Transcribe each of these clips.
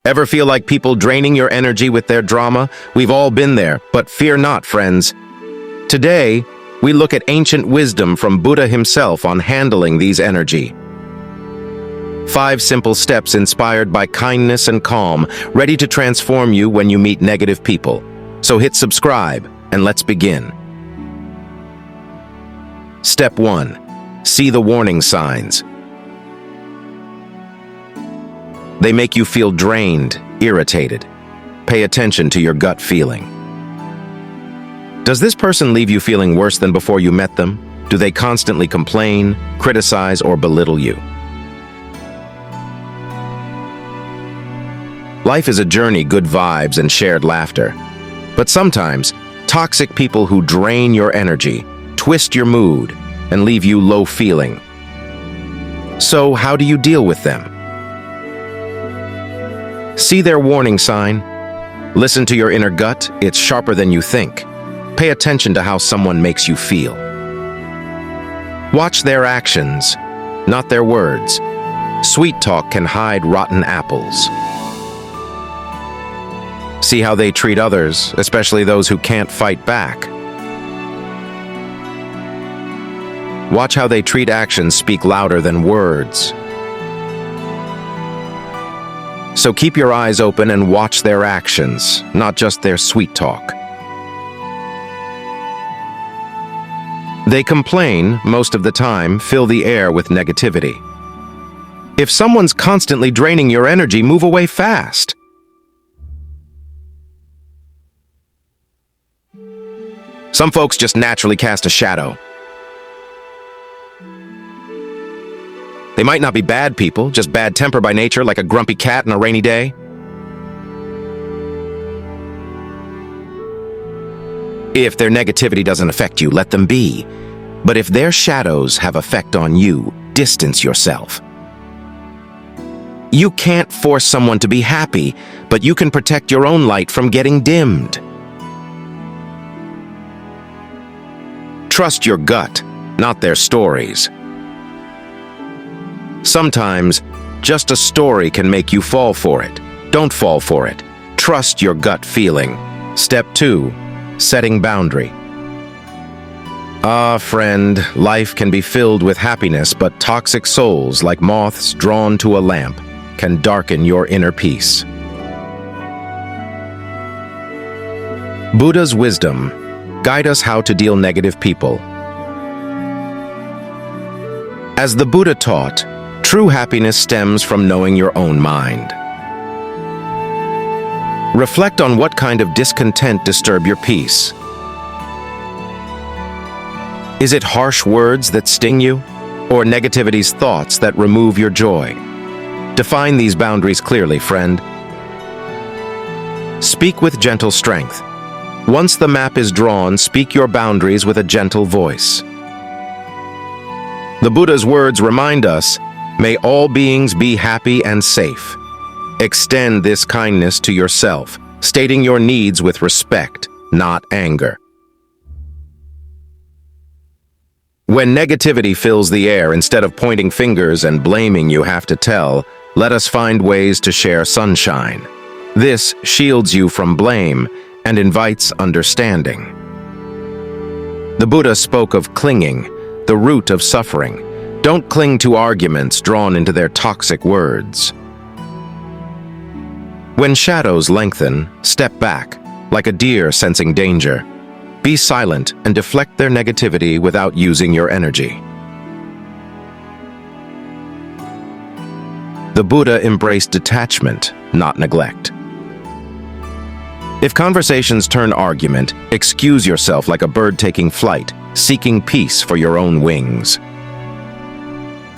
Ever feel like people draining your energy with their drama? We've all been there, but fear not, friends. Today, we look at ancient wisdom from Buddha himself on handling these energy. 5 simple steps inspired by kindness and calm, ready to transform you when you meet negative people. So hit subscribe, and let's begin. Step 1. See the warning signs. They make you feel drained, irritated. Pay attention to your gut feeling. Does this person leave you feeling worse than before you met them? Do they constantly complain, criticize, or belittle you? Life is a journey, good vibes and shared laughter. But sometimes, toxic people who drain your energy, twist your mood, and leave you low feeling. So how do you deal with them? See their warning sign. Listen to your inner gut, it's sharper than you think. Pay attention to how someone makes you feel. Watch their actions, not their words. Sweet talk can hide rotten apples. See how they treat others, especially those who can't fight back. Watch how they treat actions speak louder than words. So keep your eyes open and watch their actions, not just their sweet talk. They complain, most of the time, fill the air with negativity. If someone's constantly draining your energy, move away fast. Some folks just naturally cast a shadow. They might not be bad people, just bad temper by nature, like a grumpy cat on a rainy day. If their negativity doesn't affect you, let them be. But if their shadows have effect on you, distance yourself. You can't force someone to be happy, but you can protect your own light from getting dimmed. Trust your gut, not their stories. Sometimes, just a story can make you fall for it. Don't fall for it. Trust your gut feeling. Step 2. Setting boundary. Friend, life can be filled with happiness, but toxic souls, like moths drawn to a lamp, can darken your inner peace. Buddha's wisdom guide us how to deal negative people. As the Buddha taught, true happiness stems from knowing your own mind. Reflect on what kind of discontent disturb your peace. Is it harsh words that sting you, or negativity's thoughts that remove your joy? Define these boundaries clearly, friend. Speak with gentle strength. Once the map is drawn, speak your boundaries with a gentle voice. The Buddha's words remind us, may all beings be happy and safe. Extend this kindness to yourself, stating your needs with respect, not anger. When negativity fills the air, instead of pointing fingers and blaming you have to tell, let us find ways to share sunshine. This shields you from blame and invites understanding. The Buddha spoke of clinging, the root of suffering. Don't cling to arguments drawn into their toxic words. When shadows lengthen, step back, like a deer sensing danger. Be silent and deflect their negativity without using your energy. The Buddha embraced detachment, not neglect. If conversations turn argument, excuse yourself like a bird taking flight, seeking peace for your own wings.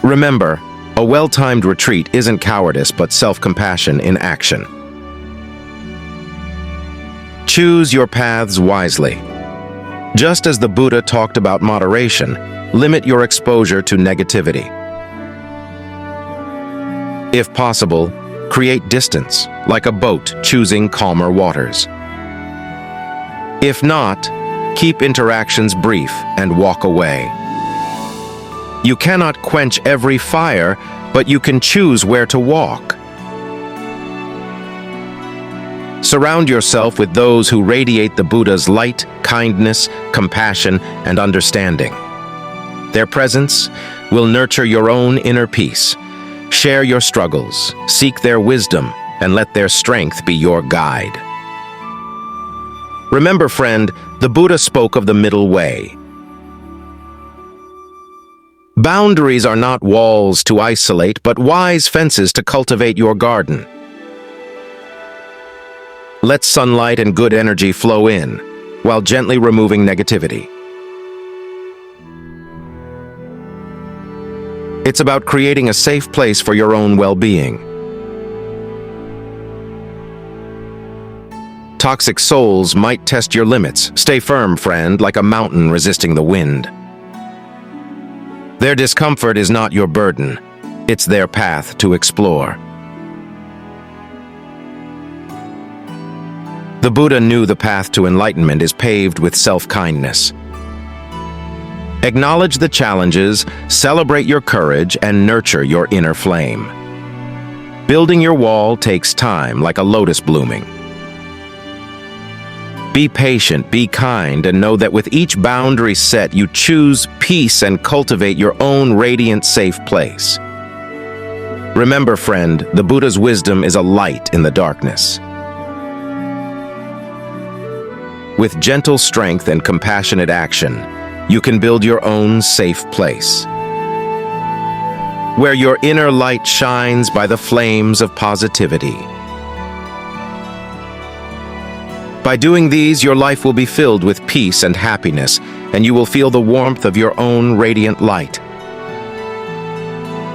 Remember, a well-timed retreat isn't cowardice but self-compassion in action. Choose your paths wisely. Just as the Buddha talked about moderation, limit your exposure to negativity. If possible, create distance, like a boat choosing calmer waters. If not, keep interactions brief and walk away. You cannot quench every fire, but you can choose where to walk. Surround yourself with those who radiate the Buddha's light, kindness, compassion, and understanding. Their presence will nurture your own inner peace. Share your struggles, seek their wisdom, and let their strength be your guide. Remember, friend, the Buddha spoke of the middle way. Boundaries are not walls to isolate, but wise fences to cultivate your garden. Let sunlight and good energy flow in, while gently removing negativity. It's about creating a safe place for your own well-being. Toxic souls might test your limits. Stay firm, friend, like a mountain resisting the wind. Their discomfort is not your burden. It's their path to explore. The Buddha knew the path to enlightenment is paved with self-kindness. Acknowledge the challenges, celebrate your courage, and nurture your inner flame. Building your wall takes time, like a lotus blooming. Be patient, be kind, and know that with each boundary set, you choose peace and cultivate your own radiant, safe place. Remember, friend, the Buddha's wisdom is a light in the darkness. With gentle strength and compassionate action, you can build your own safe place, where your inner light shines by the flames of positivity. By doing these, your life will be filled with peace and happiness, and you will feel the warmth of your own radiant light.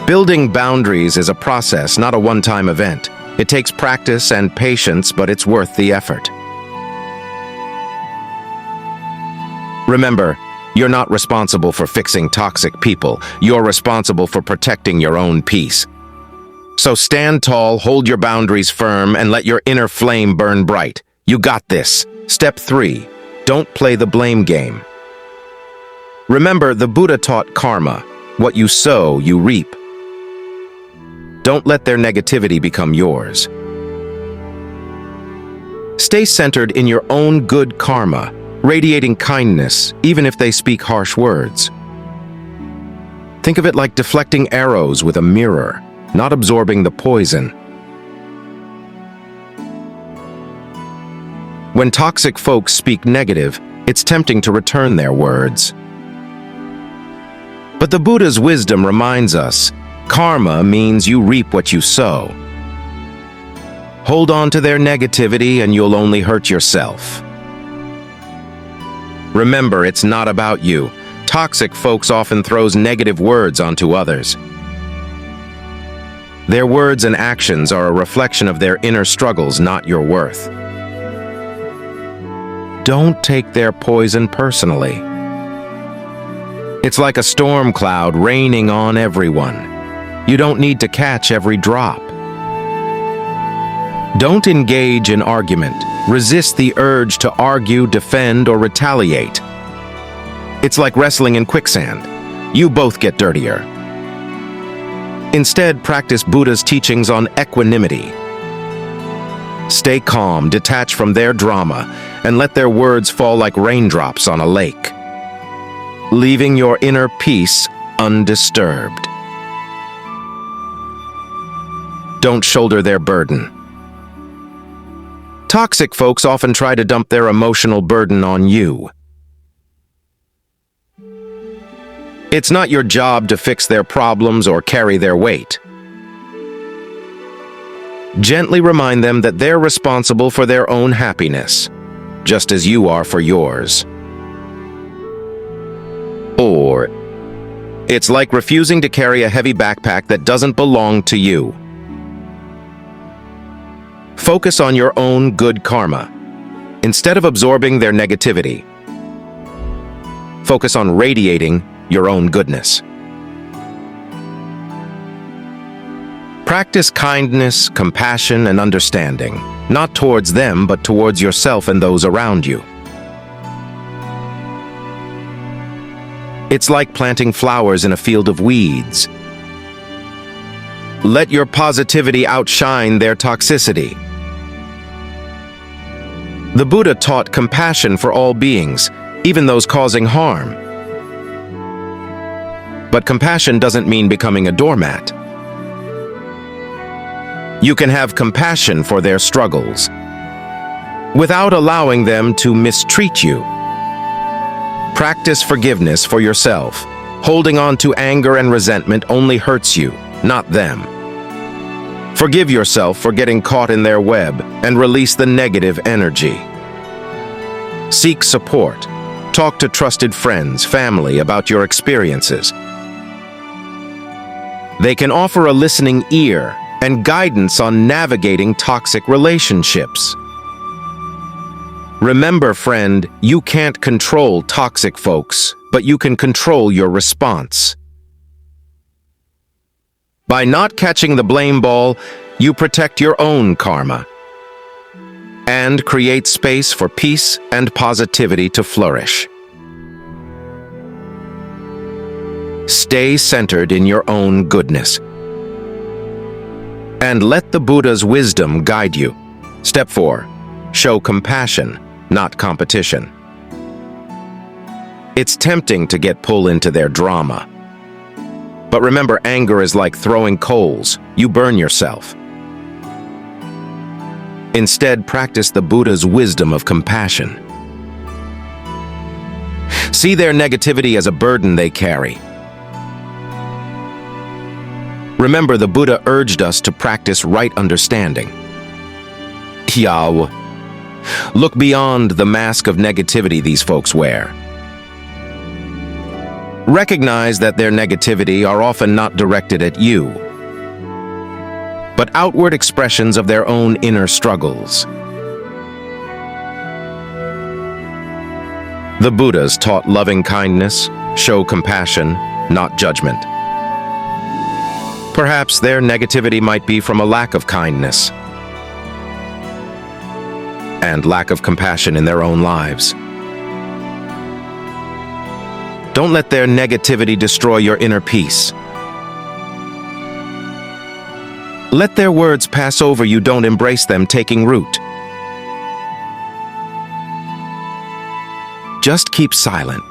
Building boundaries is a process, not a one-time event. It takes practice and patience, but it's worth the effort. Remember, you're not responsible for fixing toxic people. You're responsible for protecting your own peace. So stand tall, hold your boundaries firm, and let your inner flame burn bright. You got this. Step 3. Don't play the blame game. Remember, the Buddha taught karma. What you sow, you reap. Don't let their negativity become yours. Stay centered in your own good karma, radiating kindness, even if they speak harsh words. Think of it like deflecting arrows with a mirror, not absorbing the poison. When toxic folks speak negative, it's tempting to return their words. But the Buddha's wisdom reminds us, karma means you reap what you sow. Hold on to their negativity and you'll only hurt yourself. Remember, it's not about you. Toxic folks often throws negative words onto others. Their words and actions are a reflection of their inner struggles, not your worth. Don't take their poison personally. It's like a storm cloud raining on everyone. You don't need to catch every drop. Don't engage in argument. Resist the urge to argue, defend, or retaliate. It's like wrestling in quicksand. You both get dirtier. Instead, practice Buddha's teachings on equanimity. Stay calm, detach from their drama, and let their words fall like raindrops on a lake, leaving your inner peace undisturbed. Don't shoulder their burden. Toxic folks often try to dump their emotional burden on you. It's not your job to fix their problems or carry their weight. Gently remind them that they're responsible for their own happiness, just as you are for yours. Or, it's like refusing to carry a heavy backpack that doesn't belong to you. Focus on your own good karma. Instead of absorbing their negativity, focus on radiating your own goodness. Practice kindness, compassion, and understanding, not towards them, but towards yourself and those around you. It's like planting flowers in a field of weeds. Let your positivity outshine their toxicity. The Buddha taught compassion for all beings, even those causing harm. But compassion doesn't mean becoming a doormat. You can have compassion for their struggles without allowing them to mistreat you. Practice forgiveness for yourself. Holding on to anger and resentment only hurts you, not them. Forgive yourself for getting caught in their web and release the negative energy. Seek support. Talk to trusted friends, family about your experiences. They can offer a listening ear and guidance on navigating toxic relationships. Remember, friend, you can't control toxic folks, but you can control your response. By not catching the blame ball, you protect your own karma and create space for peace and positivity to flourish. Stay centered in your own goodness and let the Buddha's wisdom guide you. Step 4. Show compassion, not competition. It's tempting to get pulled into their drama. But remember, anger is like throwing coals. You burn yourself. Instead, practice the Buddha's wisdom of compassion. See their negativity as a burden they carry. Remember, the Buddha urged us to practice right understanding. Yao. Look beyond the mask of negativity these folks wear. Recognize that their negativity are often not directed at you, but outward expressions of their own inner struggles. The Buddhas taught loving kindness, show compassion, not judgment. Perhaps their negativity might be from a lack of kindness and lack of compassion in their own lives. Don't let their negativity destroy your inner peace. Let their words pass over you, don't embrace them taking root. Just keep silent.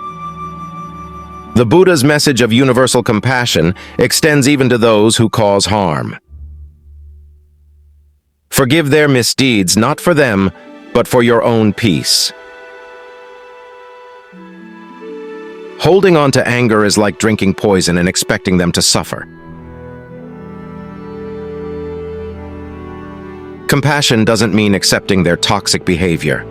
The Buddha's message of universal compassion extends even to those who cause harm. Forgive their misdeeds, not for them, but for your own peace. Holding on to anger is like drinking poison and expecting them to suffer. Compassion doesn't mean accepting their toxic behavior.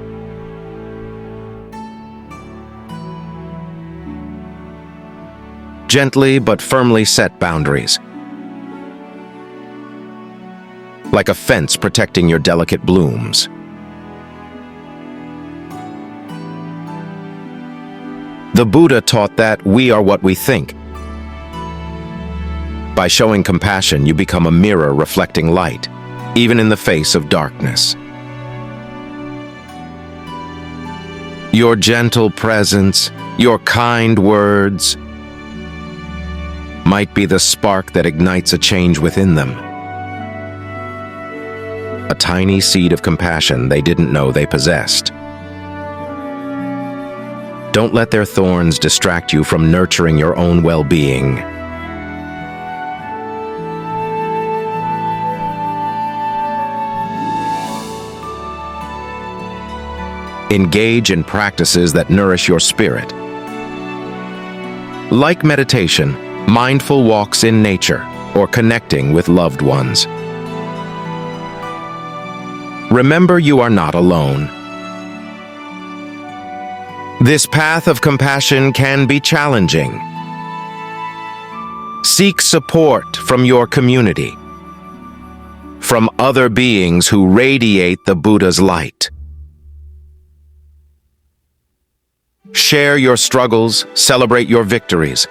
Gently but firmly set boundaries, like a fence protecting your delicate blooms. The Buddha taught that we are what we think. By showing compassion, you become a mirror reflecting light, even in the face of darkness. Your gentle presence, your kind words, might be the spark that ignites a change within them. A tiny seed of compassion they didn't know they possessed. Don't let their thorns distract you from nurturing your own well-being. Engage in practices that nourish your spirit. Like meditation, mindful walks in nature, or connecting with loved ones. Remember, you are not alone. This path of compassion can be challenging. Seek support from your community, from other beings who radiate the Buddha's light. Share your struggles, celebrate your victories,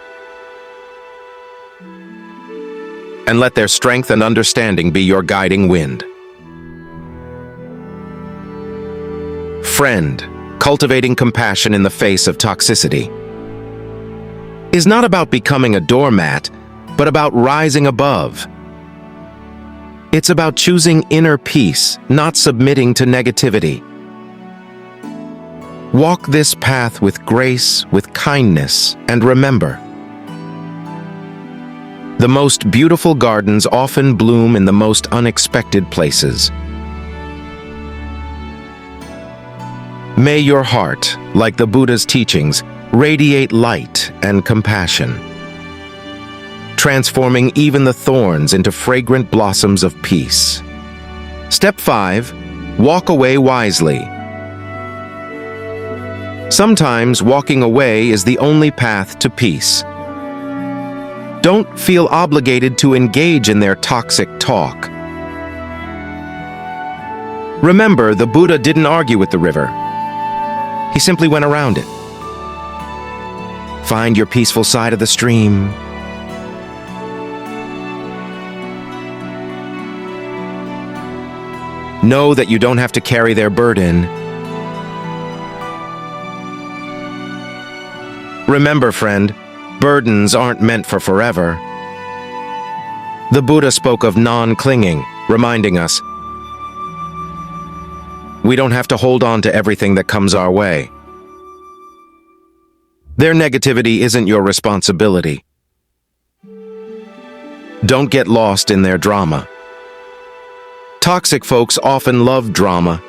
and let their strength and understanding be your guiding wind. Friend, cultivating compassion in the face of toxicity is not about becoming a doormat, but about rising above. It's about choosing inner peace, not submitting to negativity. Walk this path with grace, with kindness, and remember, the most beautiful gardens often bloom in the most unexpected places. May your heart, like the Buddha's teachings, radiate light and compassion, transforming even the thorns into fragrant blossoms of peace. Step 5. Walk away wisely. Sometimes walking away is the only path to peace. Don't feel obligated to engage in their toxic talk. Remember, the Buddha didn't argue with the river. He simply went around it. Find your peaceful side of the stream. Know that you don't have to carry their burden. Remember, friend, burdens aren't meant for forever. The Buddha spoke of non-clinging, reminding us we don't have to hold on to everything that comes our way. Their negativity isn't your responsibility. Don't get lost in their drama. Toxic folks often love drama.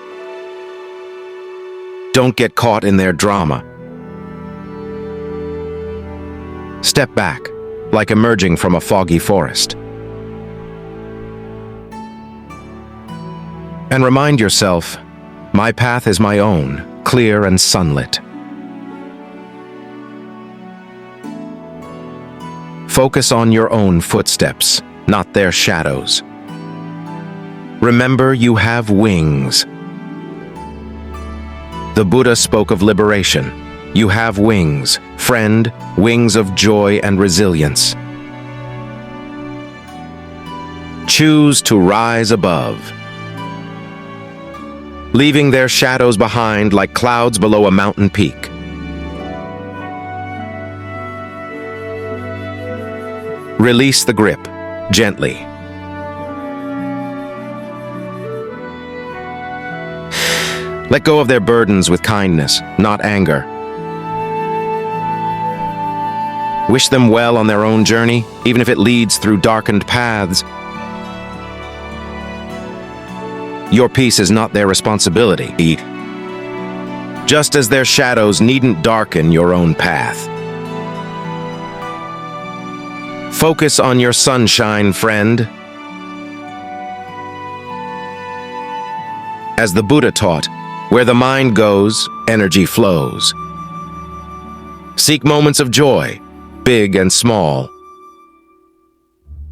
Don't get caught in their drama. Step back, like emerging from a foggy forest. And remind yourself, my path is my own, clear and sunlit. Focus on your own footsteps, not their shadows. Remember, you have wings. The Buddha spoke of liberation. You have wings, friend, wings of joy and resilience. Choose to rise above, leaving their shadows behind like clouds below a mountain peak. Release the grip, gently. Let go of their burdens with kindness, not anger. Wish them well on their own journey, even if it leads through darkened paths. Your peace is not their responsibility, just as their shadows needn't darken your own path. Focus on your sunshine, friend. As the Buddha taught, where the mind goes, energy flows. Seek moments of joy, big and small.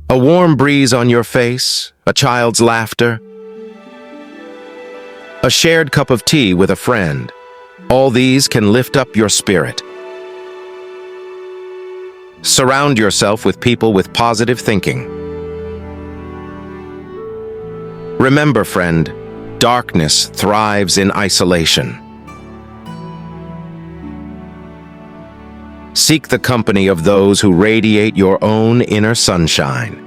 A warm breeze on your face, a child's laughter, a shared cup of tea with a friend. All these can lift up your spirit. Surround yourself with people with positive thinking. Remember, friend, darkness thrives in isolation. Seek the company of those who radiate your own inner sunshine.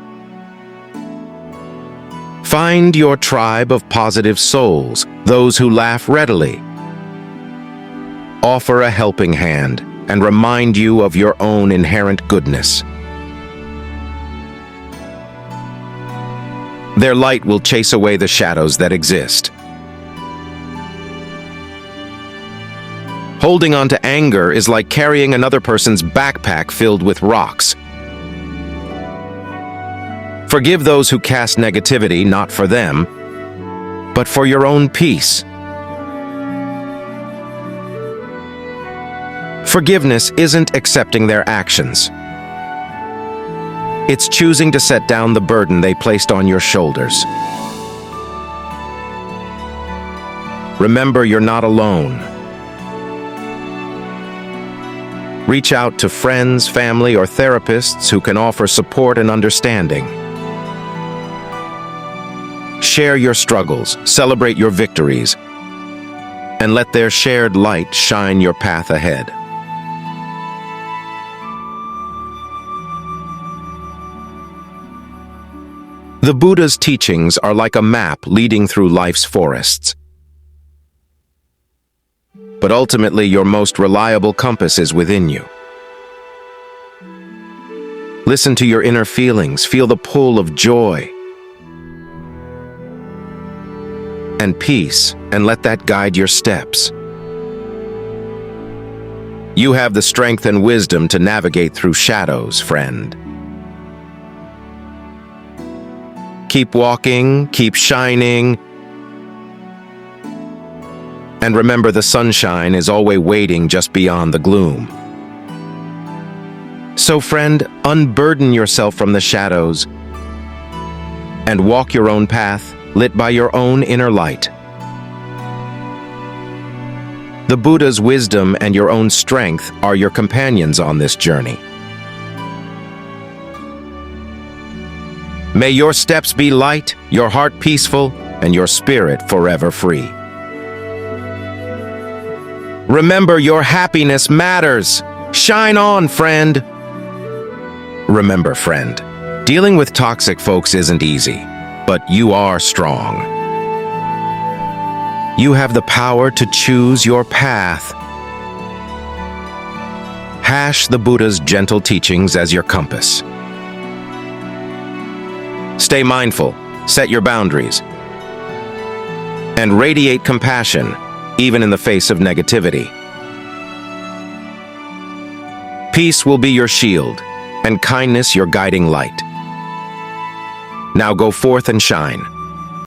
Find your tribe of positive souls, those who laugh readily. Offer a helping hand and remind you of your own inherent goodness. Their light will chase away the shadows that exist. Holding on to anger is like carrying another person's backpack filled with rocks. Forgive those who cast negativity, not for them, but for your own peace. Forgiveness isn't accepting their actions. It's choosing to set down the burden they placed on your shoulders. Remember, you're not alone. Reach out to friends, family, or therapists who can offer support and understanding. Share your struggles, celebrate your victories, and let their shared light shine your path ahead. The Buddha's teachings are like a map leading through life's forests. but ultimately your most reliable compass is within you. Listen to your inner feelings, feel the pull of joy and peace, and let that guide your steps. You have the strength and wisdom to navigate through shadows, friend. Keep walking, keep shining, and remember the sunshine is always waiting just beyond the gloom. So, friend, unburden yourself from the shadows and walk your own path, lit by your own inner light. The Buddha's wisdom and your own strength are your companions on this journey. May your steps be light, your heart peaceful, and your spirit forever free. Remember, your happiness matters. Shine on, friend. Remember, friend, dealing with toxic folks isn't easy, but you are strong. You have the power to choose your path. Hash the Buddha's gentle teachings as your compass. Stay mindful, set your boundaries, and radiate compassion, even in the face of negativity. Peace will be your shield, and kindness your guiding light. Now go forth and shine.